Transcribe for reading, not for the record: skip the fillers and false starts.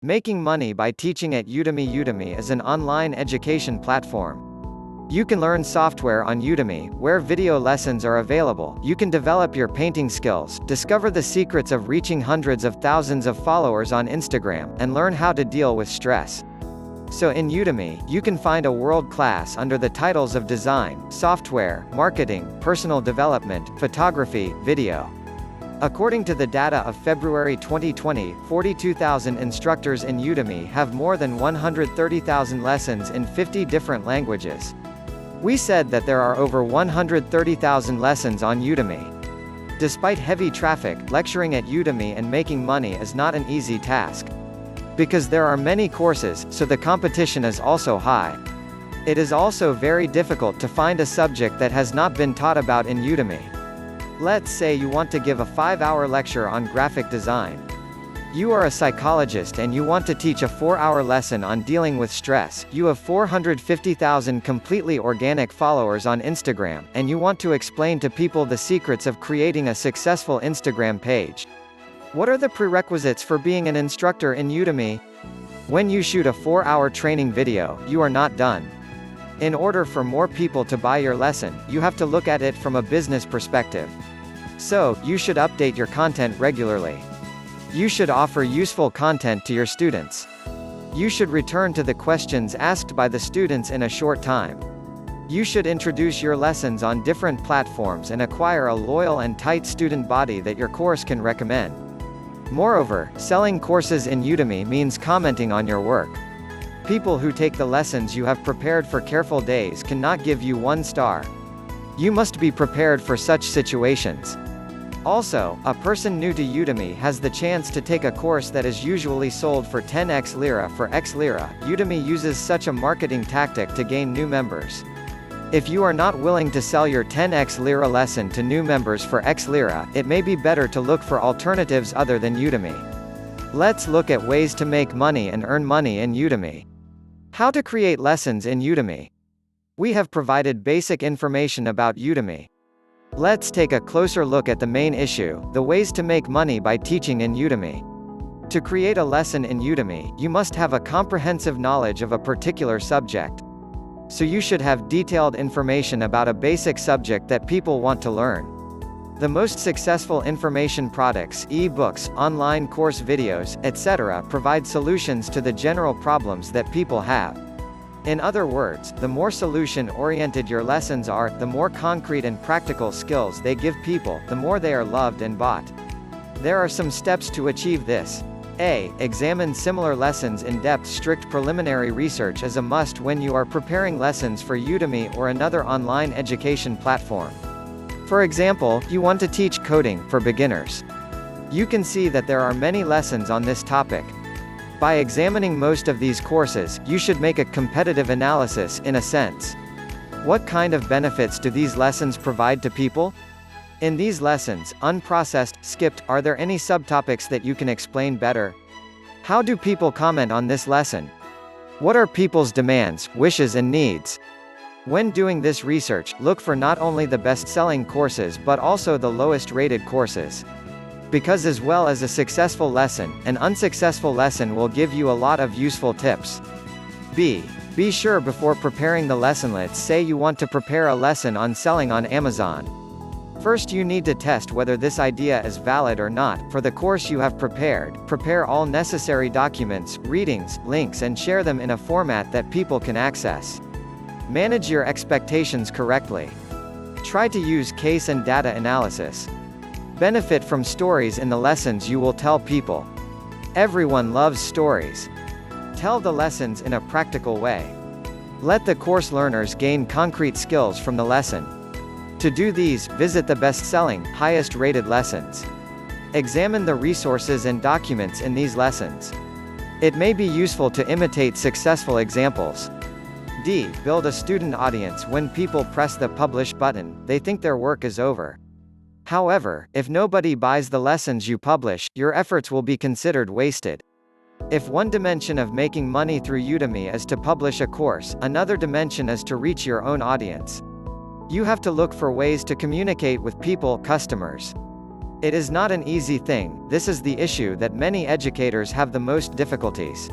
Making money by teaching at Udemy. Udemy is an online education platform. You can learn software on Udemy, where video lessons are available. You can develop your painting skills, discover the secrets of reaching hundreds of thousands of followers on Instagram, and learn how to deal with stress. So in Udemy, you can find a world class under the titles of design, software, marketing, personal development, photography, video. According to the data of February 2020, 42,000 instructors in Udemy have more than 130,000 lessons in 50 different languages. We said that there are over 130,000 lessons on Udemy. Despite heavy traffic, lecturing at Udemy and making money is not an easy task. Because there are many courses, so the competition is also high. It is also very difficult to find a subject that has not been taught about in Udemy. Let's say you want to give a 5-hour lecture on graphic design. You are a psychologist and you want to teach a 4-hour lesson on dealing with stress. You have 450,000 completely organic followers on Instagram, and you want to explain to people the secrets of creating a successful Instagram page. What are the prerequisites for being an instructor in Udemy? When you shoot a 4-hour training video, you are not done. In order for more people to buy your lesson, you have to look at it from a business perspective. So, you should update your content regularly. You should offer useful content to your students. You should return to the questions asked by the students in a short time. You should introduce your lessons on different platforms and acquire a loyal and tight student body that your course can recommend. Moreover, selling courses in Udemy means commenting on your work. People who take the lessons you have prepared for careful days cannot give you 1 star. You must be prepared for such situations. Also, a person new to Udemy has the chance to take a course that is usually sold for 10x lira for X lira. Udemy uses such a marketing tactic to gain new members. If you are not willing to sell your 10x lira lesson to new members for X lira, it may be better to look for alternatives other than Udemy. Let's look at ways to make money and earn money in Udemy. How to create lessons in Udemy. We have provided basic information about Udemy. Let's take a closer look at the main issue, the ways to make money by teaching in Udemy. To create a lesson in Udemy, you must have a comprehensive knowledge of a particular subject. So you should have detailed information about a basic subject that people want to learn. The most successful information products, e-books, online course videos, etc., provide solutions to the general problems that people have. In other words, the more solution-oriented your lessons are, the more concrete and practical skills they give people, the more they are loved and bought. There are some steps to achieve this. A. Examine similar lessons in depth. Strict preliminary research is a must when you are preparing lessons for Udemy or another online education platform. For example, you want to teach coding for beginners. You can see that there are many lessons on this topic. By examining most of these courses, you should make a competitive analysis, in a sense. What kind of benefits do these lessons provide to people? In these lessons, unprocessed, skipped, are there any subtopics that you can explain better? How do people comment on this lesson? What are people's demands, wishes and needs? When doing this research, look for not only the best-selling courses but also the lowest-rated courses. Because as well as a successful lesson, an unsuccessful lesson will give you a lot of useful tips. B. Be sure before preparing the lesson. Let's say you want to prepare a lesson on selling on Amazon. First you need to test whether this idea is valid or not. For the course you have prepared, prepare all necessary documents, readings, links and share them in a format that people can access. Manage your expectations correctly. Try to use case and data analysis. Benefit from stories in the lessons you will tell people. Everyone loves stories. Tell the lessons in a practical way. Let the course learners gain concrete skills from the lesson. To do these, visit the best-selling, highest-rated lessons. Examine the resources and documents in these lessons. It may be useful to imitate successful examples. D. Build a student audience. When people press the publish button, they think their work is over. However, if nobody buys the lessons you publish, your efforts will be considered wasted. If one dimension of making money through Udemy is to publish a course, another dimension is to reach your own audience. You have to look for ways to communicate with people, customers. It is not an easy thing, this is the issue that many educators have the most difficulties.